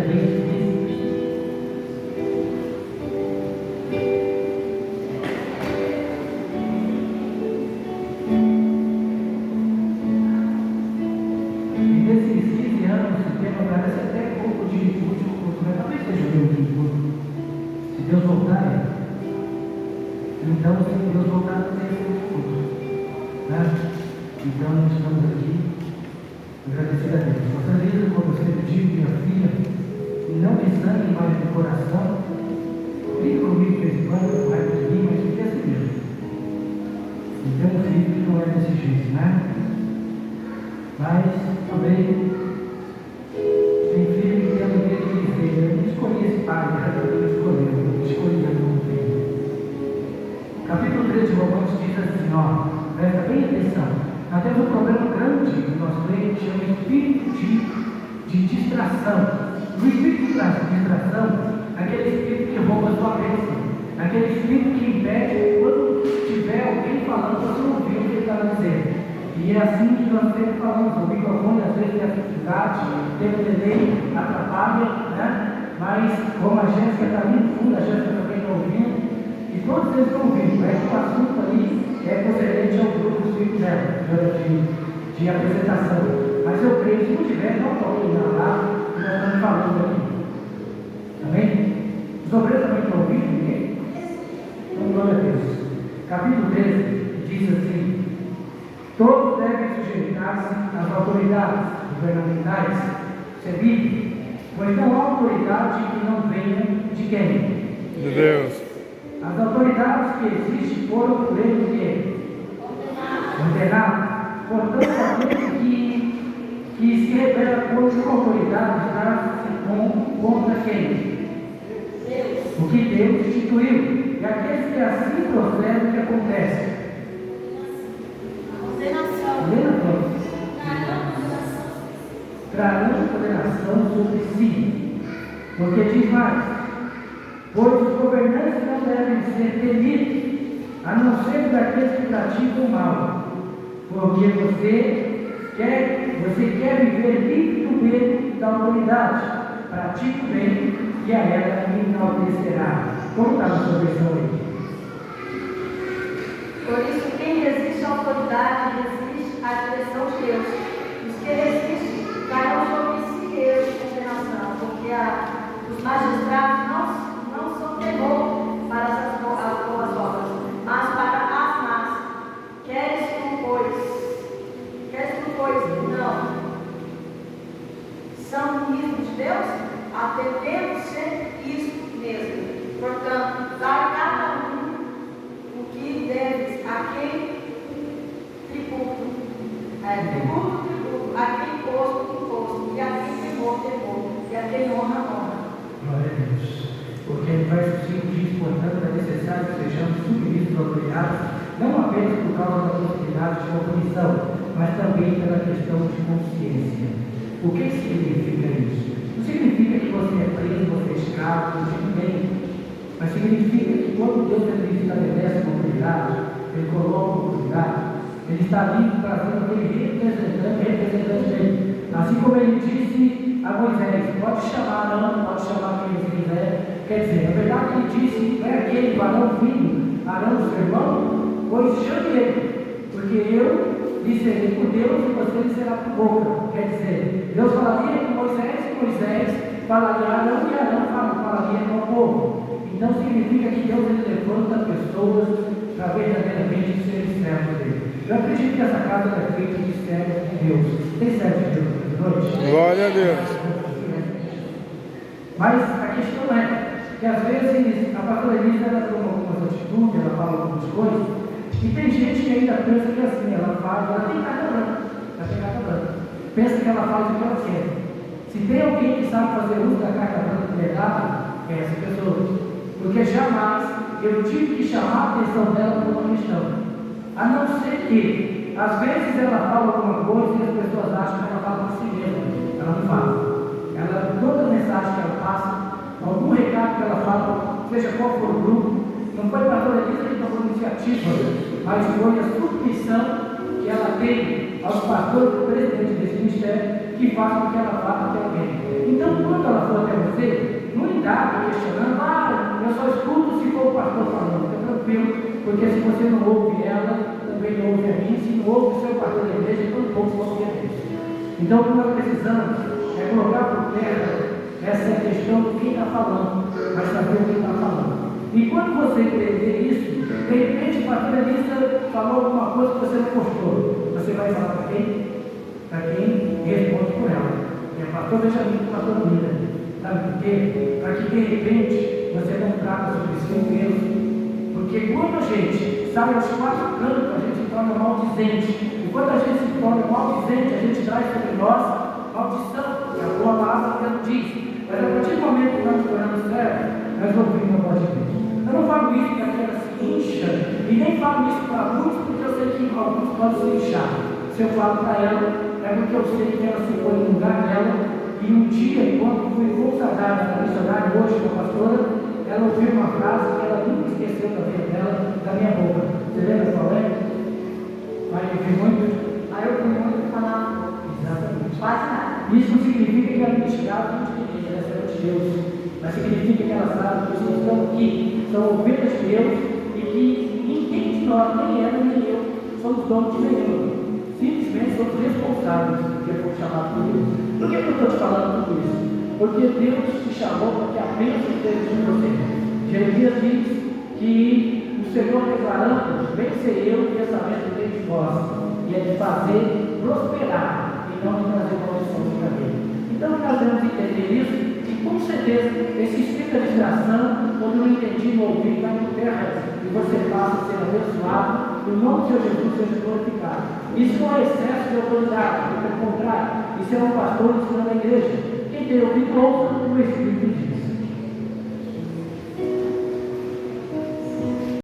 bem difícil. E nesses 15 anos, o tema parece até um pouco de último culto, mas talvez seja o último culto. Se Deus voltar, então, se Deus voltar, não tem esse culto, né? Então, estamos aqui agradecidos a Deus. Pastor Lisa, como eu sempre digo, minha filha, não desanime mais no coração. Fique comigo de vez em quando, vai de mim, mas fique assim mesmo. Então, um filho que não é desse jeito, né? Mas também tem filho que tem a maneira de dizer: eu não escolhi esse pai, eu escolhi a meu filho. Capítulo 3 de Romanos diz assim, presta bem atenção. Nós temos um problema grande no nosso meio que chama espírito de distração. O espírito de distração é aquele espírito que rouba a sua bênção, aquele espírito que impede quando tiver alguém falando, você não ouviu o que ele estava dizendo. E é assim que nós sempre falamos, o microfone às vezes tem a dificuldade, tem o delay, atrapalha, né? Mas como a Jéssica está ali no fundo, a Jéssica também está ouvindo, e todos eles estão ouvindo, é que o assunto ali é procedente ao grupo dos filhos dela, de apresentação. Mas eu creio, se não tiver, não toque na lá, que nós estamos falando aqui. Amém? Os obreiros também estão ouvindo, ninguém? Então, glória a Deus. Capítulo 13 diz assim: todos devem sujeitar-se às autoridades governamentais, isso é bíblico, pois não há autoridade que não venha de quem? De Deus. As autoridades que existem foram por ele ordenadas. Portanto, aquele que se rebela contra a autoridade está-se contra quem? O que Deus instituiu. E aqueles que assim procedem, o que acontece? Trarão condenação sobre si. Porque diz mais: pois os governantes não devem ser temidos, a não ser daqueles que praticam o mal. Porque você quer viver livre do medo da autoridade. Pratique o bem e a ela enaltecerá. Como está na sua versão aí? Por isso, quem resiste à autoridade, resiste à direção de Deus. Os que resistem cairão sobre si mesmos condenação, porque os magistrados não são temor para as boas obras, mas para as más. Queres tu, pois, não são ministros de Deus? Atendendo-se isso mesmo. Portanto, dá a cada um o que deves, a quem tributo, a quem imposto, e a quem temor, e a quem honra. Glória a Deus. Porque no verso 5 diz, portanto, é necessário que sejamos submissos aos autoridades, não apenas por causa da possibilidade de uma punição, mas também pela questão de consciência. O que significa isso? Não significa que você é preso, você é escravo, de ninguém. Mas significa que quando Deus estabelece uma autoridade, Ele coloca uma autoridade, Ele está ali trazendo aquele representante dele. Assim como Ele disse a Moisés: pode chamar Arão, pode chamar quem você quiser. Quer dizer, na verdade Ele disse: é aquele varão filho, Arão, seu irmão, pois chame ele, porque eu lhe serei por Deus e você lhe será por boca. Quer dizer, Deus falaria com Moisés e Moisés falaria a Arão e Arão falaria com o povo. Então significa que Deus levanta pessoas para verdadeiramente serem servos dele. Eu acredito que essa casa é feita de servos de Deus. Tem servos de Deus de noite? Glória a Deus. Mas a questão é que às vezes a pastora Elisa ela toma algumas atitudes, ela fala algumas coisas, e tem gente que ainda pensa que assim, ela faz, ela tem carta branca, pensa que ela faz o que ela quer. Se tem alguém que sabe fazer uso da carta branca que é dada, é essa pessoa. Porque jamais eu tive que chamar a atenção dela por uma questão. A não ser que, às vezes ela fala alguma coisa e as pessoas acham que ela fala por si mesma. Ela não fala. Toda mensagem que ela passa, algum recado que ela fala, seja qual for o grupo, não foi para toda a Elisa que tomou iniciativa, mas foi a submissão que ela tem aos pastores e presidentes desse ministério que façam com que ela faça até alguém. Então, quando ela for até você, não indague questionando, eu só escuto se for o pastor falando, fica tranquilo, porque se você não ouve ela, também não ouve a mim, se não ouve o seu pastor da igreja, então pouco ouve a Deus. Então, o que nós precisamos é colocar por terra essa questão de quem está falando, mas saber o que está falando. E quando você entender isso, de repente a pastora Elisa falou alguma coisa que você não gostou, você vai falar para quem? Para quem responde por ela. É pastor Benjamin, pastor Lina. Sabe por quê? Para que de repente você não traga sobre si mesmo. Porque quando a gente sai aos quatro cantos, a gente se torna maldizente. E quando a gente se torna maldizente, a gente traz sobre nós maldição. E a boa palavra Deus diz. Mas a partir do momento que nós nos tornamos sérios, nós ouvimos a voz de Deus. Eu não falo isso para que ela se incha, e nem falo isso para muitos, porque eu sei que alguns podem se inchar. Se eu falo para ela, é porque eu sei que ela se põe no lugar dela, e um dia, quando fui consagrado para missionário, hoje com a pastora, ela ouviu uma frase que ela nunca esqueceu da vida dela, da minha boca. Você lembra qual é? Vai ouvir muito? Aí eu fui muito falar. Exatamente. Quase nada. Isso não significa que ela me escrava de ela é de Deus, mas significa que ela sabe que os que estão aqui são ovelhas de Deus e que ninguém de nós, nem ela nem eu, somos donos de nenhum. Simplesmente somos responsáveis porque fomos chamados por Deus. Por que eu estou te falando tudo isso? Porque Deus te chamou para que a bênção esteja sobre você. Jeremias diz que o Senhor declarando, bem sei eu o pensamento dentro de vós, e é de fazer prosperar e não de trazer maldição sobre a vida. Então nós devemos entender isso, e com certeza esse espírito de distração, quando não entendi, não ouvi, vai por terra, e você passa a ser abençoado, e o nome de Jesus seja glorificado. Isso não é excesso de autoridade, pelo contrário, isso é um pastor ensinando a igreja. Quem tem ouvido, ouça o Espírito de Deus.